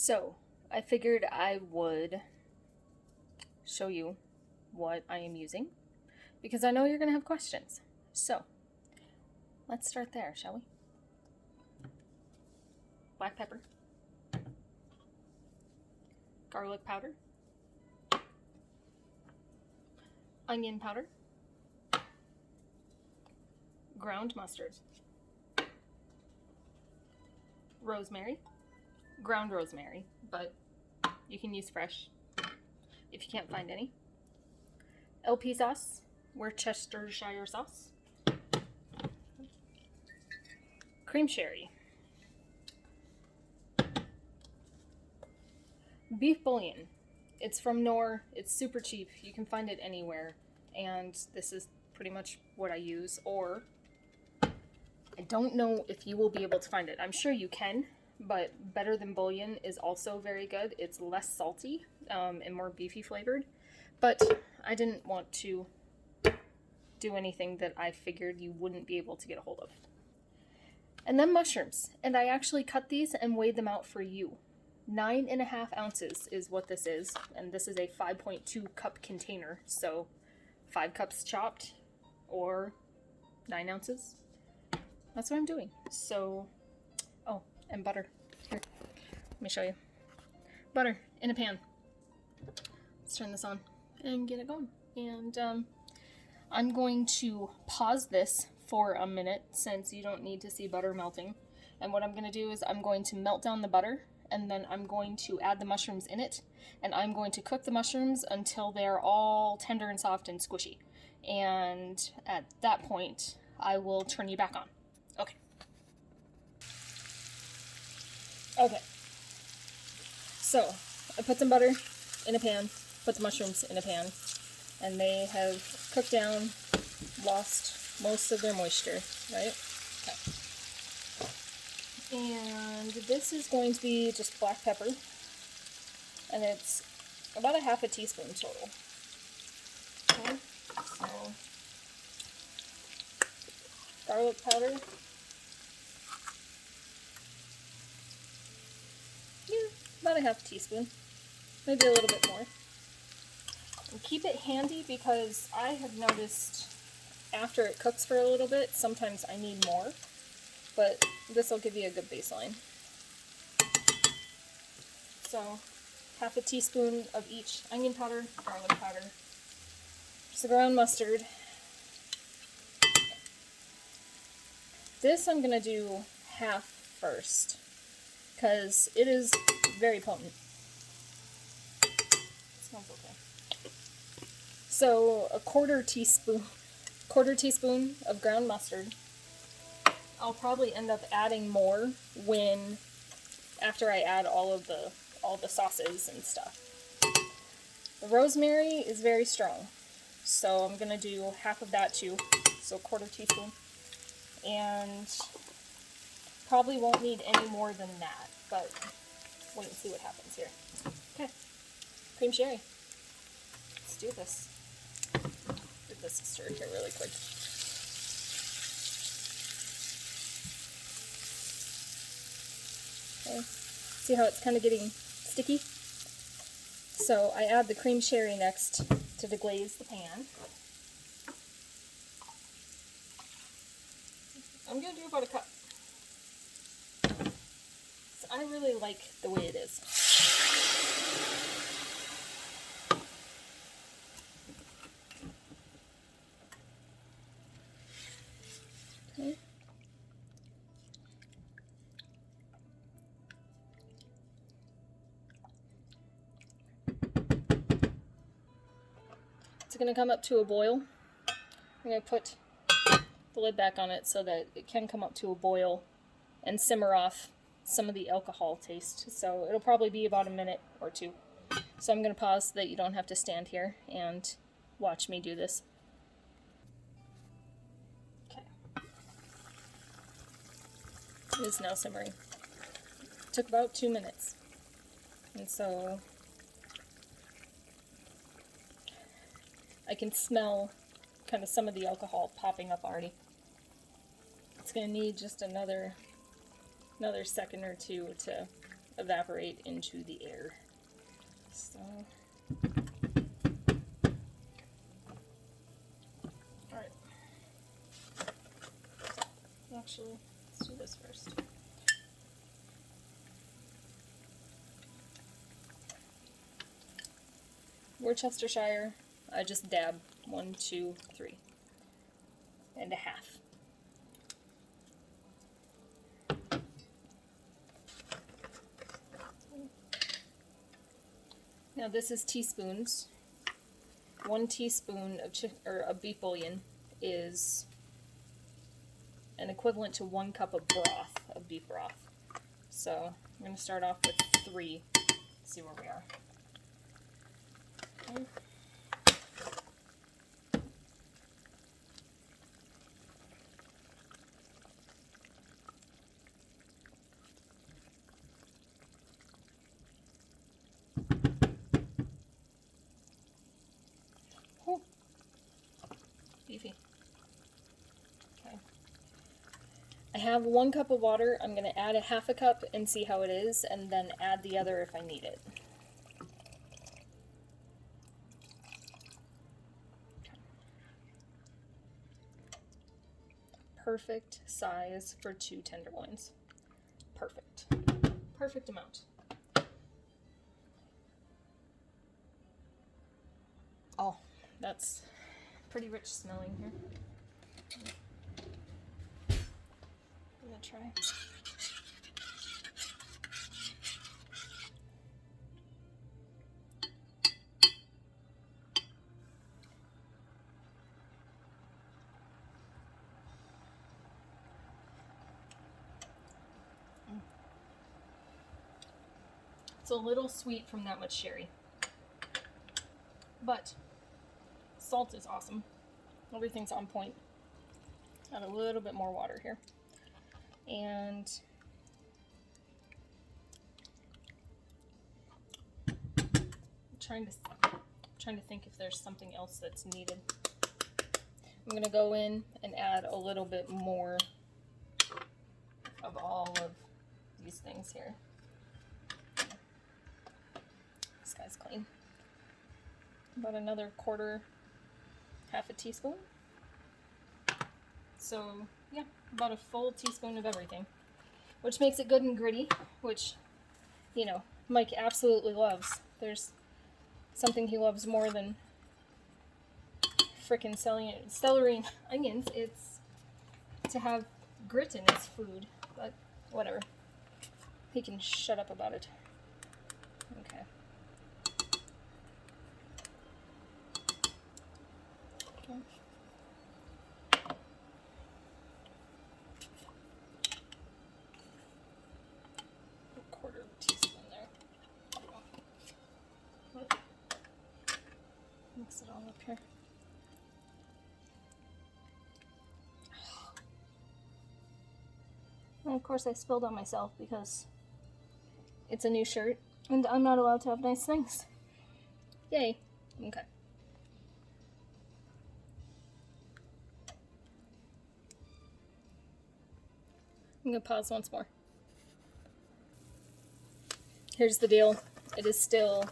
So, I figured I would show you what I am using because I know you're going to have questions. So, let's start there, shall we? Black pepper, garlic powder, onion powder, ground mustard, rosemary, ground rosemary, but you can use fresh if you can't find any, LP sauce, Worcestershire sauce, cream sherry, beef bouillon. It's from Knorr. It's super cheap. You can find it anywhere. And this is pretty much what I use. Or, I don't know if you will be able to find it. I'm sure you can, but Better Than Bouillon is also very good. It's less salty and more beefy flavored. But I didn't want to do anything that I figured you wouldn't be able to get a hold of. And then mushrooms. And I actually cut these and weighed them out for you. 9.5 ounces is what this is, and this is a 5.2 cup container, so 5 cups chopped, or 9 ounces. That's what I'm doing. So, oh, and butter. Here, let me show you. Butter in a pan. Let's turn this on and get it going. And I'm going to pause this for a minute since you don't need to see butter melting. And what I'm going to do is I'm going to melt down the butter, and then I'm going to add the mushrooms in it, and I'm going to cook the mushrooms until they're all tender and soft and squishy. And at that point, I will turn you back on. Okay. Okay. So, I put some butter in a pan, put the mushrooms in a pan, and they have cooked down, lost most of their moisture, right? Okay. And this is going to be just black pepper, and it's about a half a teaspoon total. Okay, so garlic powder, about a half a teaspoon, maybe a little bit more. And keep it handy because I have noticed after it cooks for a little bit, sometimes I need more. But this will give you a good baseline. So, half a teaspoon of each onion powder, garlic powder, just the ground mustard. This I'm going to do half first, because it is very potent. It smells okay. So, a quarter teaspoon of ground mustard. I'll probably end up adding more after I add all the sauces and stuff. The rosemary is very strong, so I'm gonna do half of that too, so a quarter teaspoon, and probably won't need any more than that, but wait and see what happens here. Okay, cream sherry. Let's do this. Give this a stir here really quick. Okay. See how it's kind of getting sticky? So I add the cream sherry next to deglaze the pan. I'm going to do about a cup. So I really like the way it is. Okay. It's going to come up to a boil. I'm going to put the lid back on it so that it can come up to a boil and simmer off some of the alcohol taste. So it'll probably be about a minute or two. So I'm going to pause so that you don't have to stand here and watch me do this. Okay. It is now simmering. It took about 2 minutes. And so I can smell kind of some of the alcohol popping up already. It's going to need just another second or two to evaporate into the air. So, alright. Actually, let's do this first. Worcestershire, I just dab 1, 2, 3, and a half. Now this is teaspoons. 1 teaspoon of beef bouillon is an equivalent to 1 cup of broth, of beef broth. So I'm going to start off with 3, see where we are. Okay. Oh. Beefy. Okay. I have 1 cup of water. I'm going to add a half a cup and see how it is, and then add the other if I need it. Perfect size for 2 tenderloins. Perfect. Perfect amount. Oh, that's pretty rich smelling here. I'm gonna try. It's a little sweet from that much sherry, but salt is awesome. Everything's on point. Add a little bit more water here, and I'm trying to think if there's something else that's needed. I'm gonna go in and add a little bit more of all of these things here. This guy's clean. About another half a teaspoon. So yeah, about a full teaspoon of everything, which makes it good and gritty, which, you know, Mike absolutely loves. There's something he loves more than frickin' celery and onions. It's to have grit in his food, but whatever. He can shut up about it. Okay. A quarter of a teaspoon there. Mix it all up here. And of course I spilled on myself because it's a new shirt and I'm not allowed to have nice things. Yay. Okay. I'm going to pause once more. Here's the deal. It is still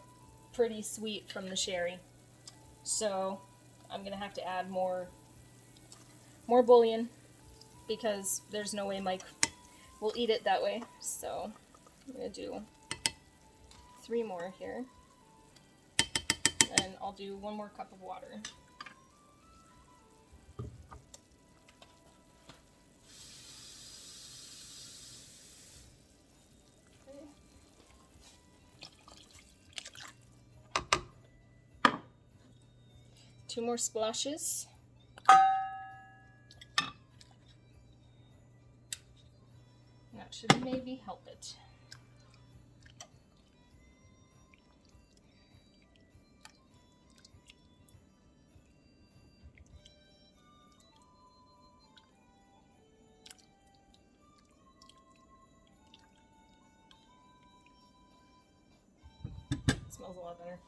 pretty sweet from the sherry. So I'm going to have to add more bouillon because there's no way Mike will eat it that way. So I'm going to do 3 more here. And I'll do 1 more cup of water. Okay. 2 more splashes. That should maybe help it. Smells a lot better.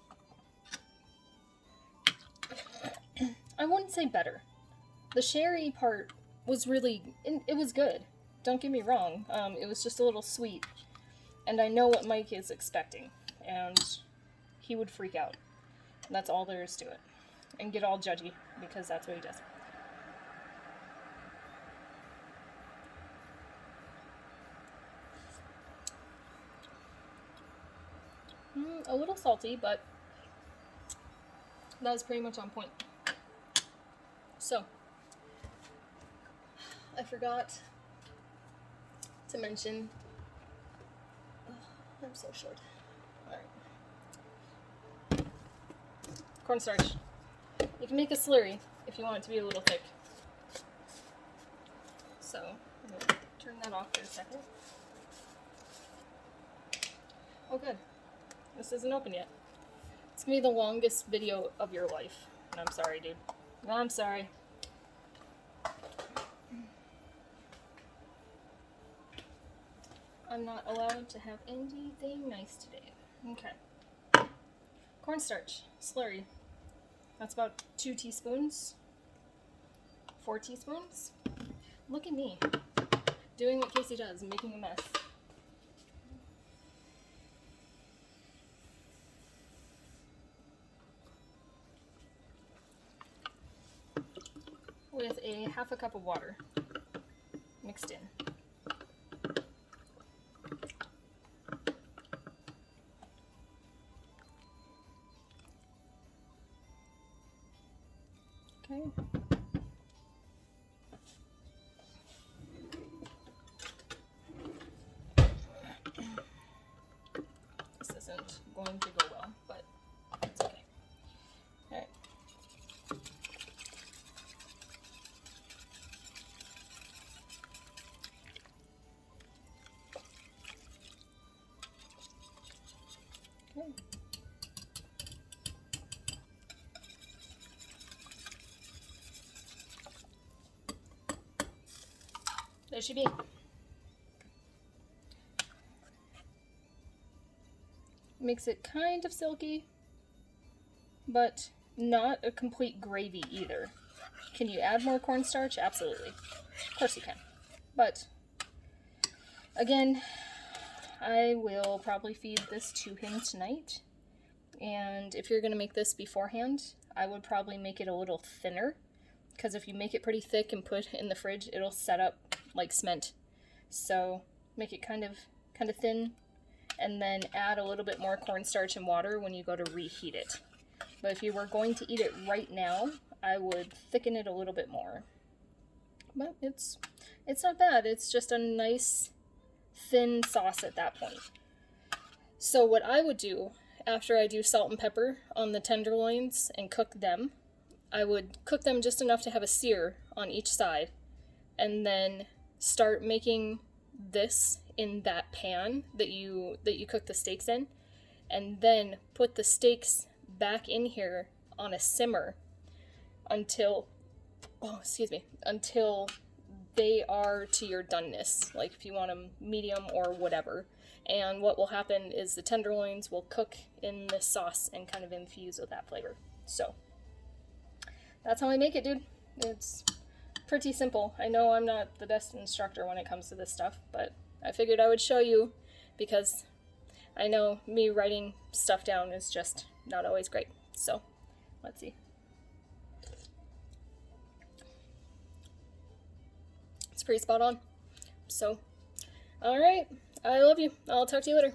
I wouldn't say better. The sherry part was really, it was good. Don't get me wrong. It was just a little sweet. And I know what Mike is expecting, and he would freak out. And that's all there is to it. And get all judgy, because that's what he does. A little salty, but that was pretty much on point. So, I forgot to mention, I'm so short. Alright. Cornstarch. You can make a slurry if you want it to be a little thick. So, I'm going to turn that off for a second. Oh good. This isn't open yet. It's going to be the longest video of your life. And I'm sorry, dude. I'm sorry. I'm not allowed to have anything nice today. Okay. Cornstarch. Slurry. That's about 2 teaspoons. 4 teaspoons. Look at me. Doing what Casey does, making a mess. With a half a cup of water mixed in. Okay. This isn't going to go well, but it's okay. All right. Okay. There she be. Makes it kind of silky, but not a complete gravy either. Can you add more cornstarch? Absolutely. Of course you can. But, again, I will probably feed this to him tonight. And if you're going to make this beforehand, I would probably make it a little thinner. Because if you make it pretty thick and put it in the fridge, it'll set up like cement. So make it kind of thin, and then add a little bit more cornstarch and water when you go to reheat it. But if you were going to eat it right now, I would thicken it a little bit more. But it's not bad. It's just a nice thin sauce at that point. So what I would do after I do salt and pepper on the tenderloins and cook them, I would cook them just enough to have a sear on each side, and then start making this in that pan that you cook the steaks in, and then put the steaks back in here on a simmer until they are to your doneness, like if you want them medium or whatever. And what will happen is the tenderloins will cook in this sauce and kind of infuse with that flavor. So that's how I make it, dude. It's pretty simple. I know I'm not the best instructor when it comes to this stuff, but I figured I would show you because I know me writing stuff down is just not always great. So let's see. It's pretty spot on. So, all right. I love you. I'll talk to you later.